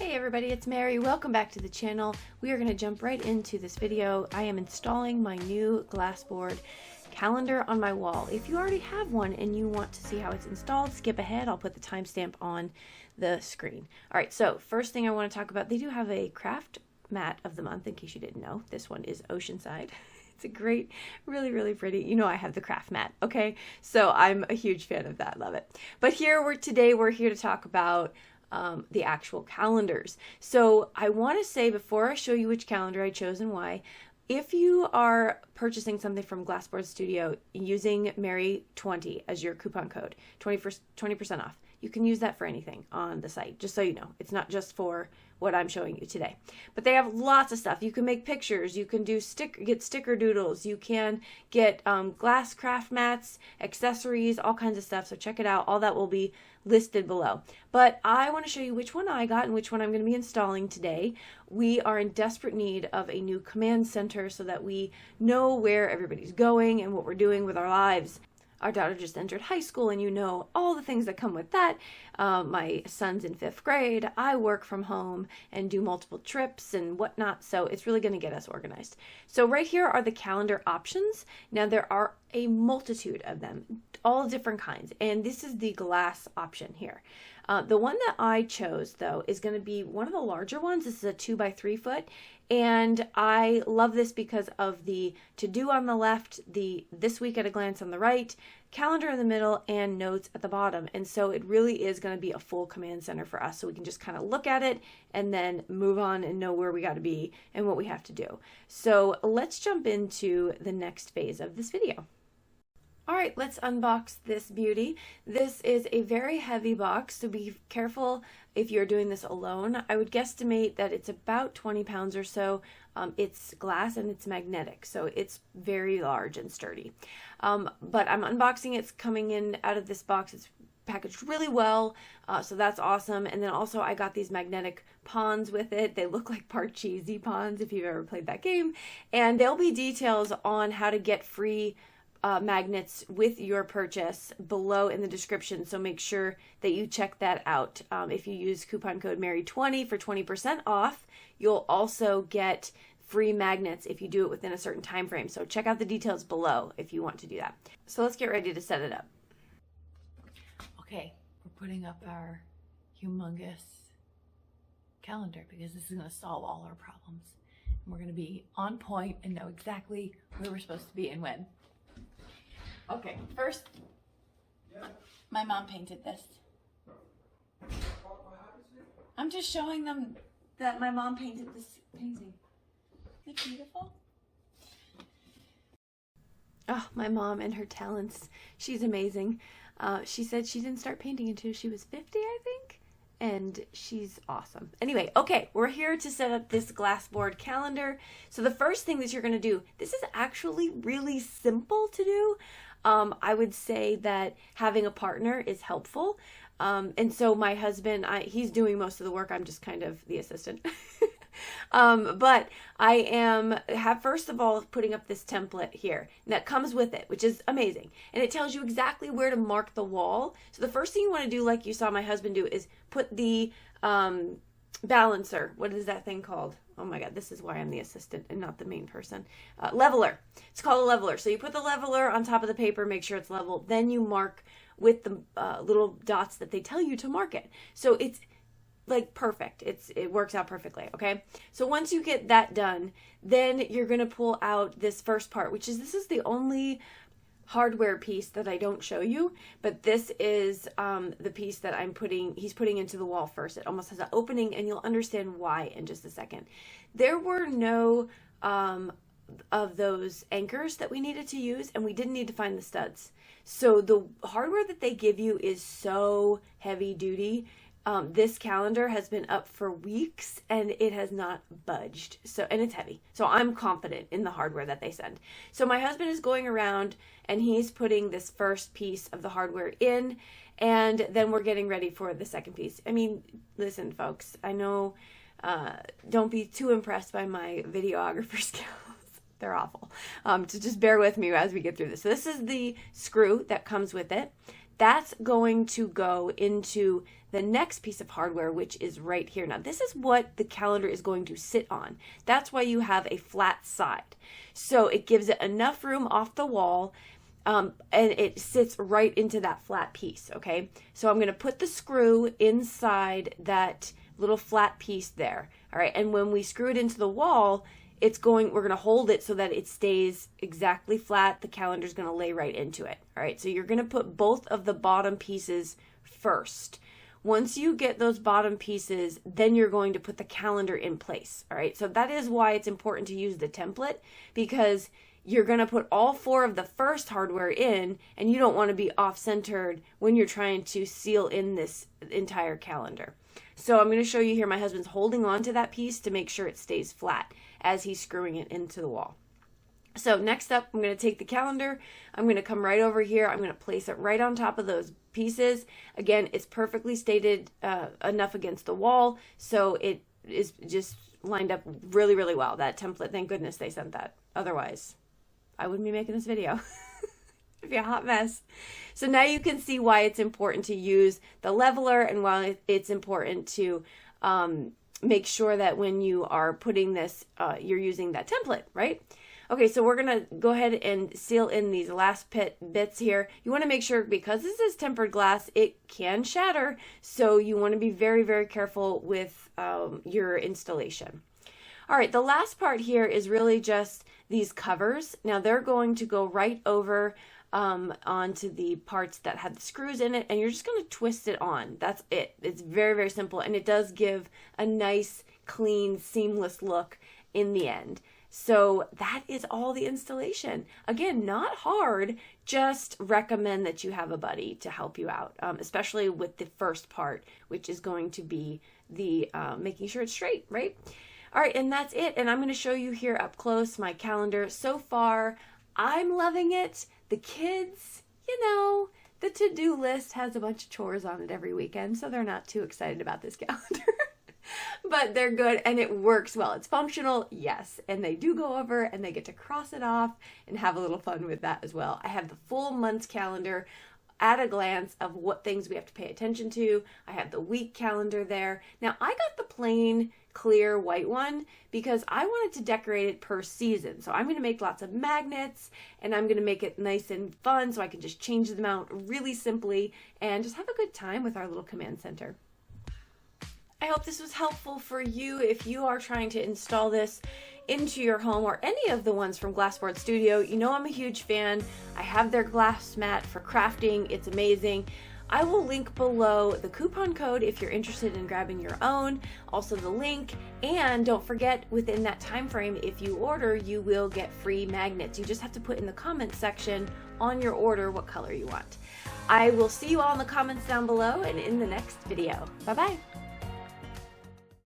Hey everybody, it's Mary. Welcome back to the channel. We are going to jump right into this video. I am installing my new Glassboard calendar on my wall. If you already have one and you want to see how it's installed, skip ahead. I'll put the timestamp on the screen. Alright, so first thing I want to talk about, they do have a craft mat of the month, in case you didn't know. This one is Oceanside. It's a great, really pretty. You know I have the craft mat, okay? So I'm a huge fan of that. Love it. But today we're here to talk about the actual calendars. So I want to say, before I show you which calendar I chose and why, if you are purchasing something from Glassboard Studio using Mary20 as your coupon code, 20% off, you can use that for anything on the site, just so you know. It's not just for what I'm showing you today. But they have lots of stuff. You can make pictures, you can do get sticker doodles, you can get glass craft mats, accessories, all kinds of stuff. So check it out. All that will be listed below. But I want to show you which one I got and which one I'm going to be installing today. We are in desperate need of a new command center so that we know where everybody's going and what we're doing with our lives. Our daughter just entered high school, and you know all the things that come with that. My son's in 5th grade. I work from home and do multiple trips and whatnot, so it's really going to get us organized. So right here are the calendar options. Now there are a multitude of them, all different kinds, and this is the glass option here. The one that I chose, though, is going to be one of the larger ones. This is a 2 by 3 foot, and I love this because of the to-do on the left, the this week at a glance on the right, calendar in the middle, and notes at the bottom. And so it really is going to be a full command center for us, so we can just kind of look at it and then move on and know where we got to be and what we have to do. So let's jump into the next phase of this video. All right, let's unbox this beauty. This is a very heavy box, so be careful if you're doing this alone. I would guesstimate that it's about 20 pounds or so. It's glass and it's magnetic, so it's very large and sturdy. But I'm unboxing. It's coming in out of this box. It's packaged really well, so that's awesome. And then also I got these magnetic pawns with it. They look like Parcheesi pawns if you've ever played that game. And there'll be details on how to get free magnets with your purchase below in the description, so make sure that you check that out. If you use coupon code Mary20 for 20% off, you'll also get free magnets if you do it within a certain time frame. So check out the details below if you want to do that. So let's get ready to set it up. Okay, we're putting up our humongous calendar because this is going to solve all our problems. And we're going to be on point and know exactly where we're supposed to be and when. Okay, first, my mom painted this. I'm just showing them that my mom painted this painting. Isn't it beautiful? Oh, my mom and her talents. She's amazing. She said she didn't start painting until she was 50, I think. And she's awesome. Anyway, okay, we're here to set up this Glassboard calendar. So the first thing that you're going to do, this is actually really simple to do. I would say that having a partner is helpful. And so my husband, he's doing most of the work. I'm just kind of the assistant. But I have first of all putting up this template here that comes with it, which is amazing. And it tells you exactly where to mark the wall. So the first thing you want to do, like you saw my husband do, is put the balancer. What is that thing called? Oh my God, this is why I'm the assistant and not the main person. Leveler. It's called a leveler. So you put the leveler on top of the paper, make sure it's level. Then you mark with the little dots that they tell you to mark it. So it's like perfect. It works out perfectly, okay? So once you get that done, then you're going to pull out this first part, which is, this is the only hardware piece that I don't show you, but this is the piece that he's putting into the wall first. It almost has an opening, and you'll understand why in just a second. There were no of those anchors that we needed to use, and we didn't need to find the studs. So the hardware that they give you is so heavy duty. This calendar has been up for weeks and it has not budged. And it's heavy. So I'm confident in the hardware that they send. So my husband is going around and he's putting this first piece of the hardware in, and then we're getting ready for the second piece. I mean, listen, folks, I know, don't be too impressed by my videographer skills. They're awful. So just bear with me as we get through this. So this is the screw that comes with it. that's going to go into the next piece of hardware, which is right here. Now, this is what the calendar is going to sit on. That's why you have a flat side. So it gives it enough room off the wall, and it sits right into that flat piece, okay? So I'm going to put the screw inside that little flat piece there, all right? And when we screw it into the wall, we're going to hold it so that it stays exactly flat. The calendar is going to lay right into it, all right? So you're going to put both of the bottom pieces first. Once you get those bottom pieces, then you're going to put the calendar in place, all right? So that is why it's important to use the template, because you're going to put all 4 of the first hardware in, and you don't want to be off-centered when you're trying to seal in this entire calendar. So I'm going to show you here, my husband's holding on to that piece to make sure it stays flat as he's screwing it into the wall. So next up, I'm going to take the calendar, I'm going to come right over here, I'm going to place it right on top of those pieces. Again, it's perfectly stated enough against the wall, so it is just lined up really, really well. That template, thank goodness they sent that. Otherwise, I wouldn't be making this video. It'd be a hot mess. So now you can see why it's important to use the leveler, and why it's important to make sure that when you are putting this, you're using that template, right? Okay, so we're going to go ahead and seal in these last bits here. You want to make sure, because this is tempered glass, it can shatter, so you want to be very, very careful with your installation. All right, the last part here is really just these covers. Now they're going to go right over onto the parts that have the screws in it, and you're just going to twist it on. That's it. It's very, very simple, and it does give a nice, clean, seamless look in the end. So that is all the installation. Again, not hard, just recommend that you have a buddy to help you out, especially with the first part, which is going to be the making sure it's straight, right? All right, and that's it. And I'm going to show you here up close my calendar. So far, I'm loving it. The kids, you know, the to-do list has a bunch of chores on it every weekend, so they're not too excited about this calendar. But they're good, and it works well. It's functional, yes, and they do go over, and they get to cross it off and have a little fun with that as well. I have the full month's calendar at a glance of what things we have to pay attention to. I have the week calendar there. Now, I got the plain clear white one because I wanted to decorate it per season. So I'm going to make lots of magnets, and I'm going to make it nice and fun so I can just change them out really simply and just have a good time with our little command center. I hope this was helpful for you if you are trying to install this into your home, or any of the ones from Glassboard Studio. You know I'm a huge fan. I have their glass mat for crafting. It's amazing. I will link below the coupon code if you're interested in grabbing your own, also the link, and don't forget, within that time frame, if you order, you will get free magnets. You just have to put in the comments section on your order what color you want. I will see you all in the comments down below and in the next video. Bye-bye.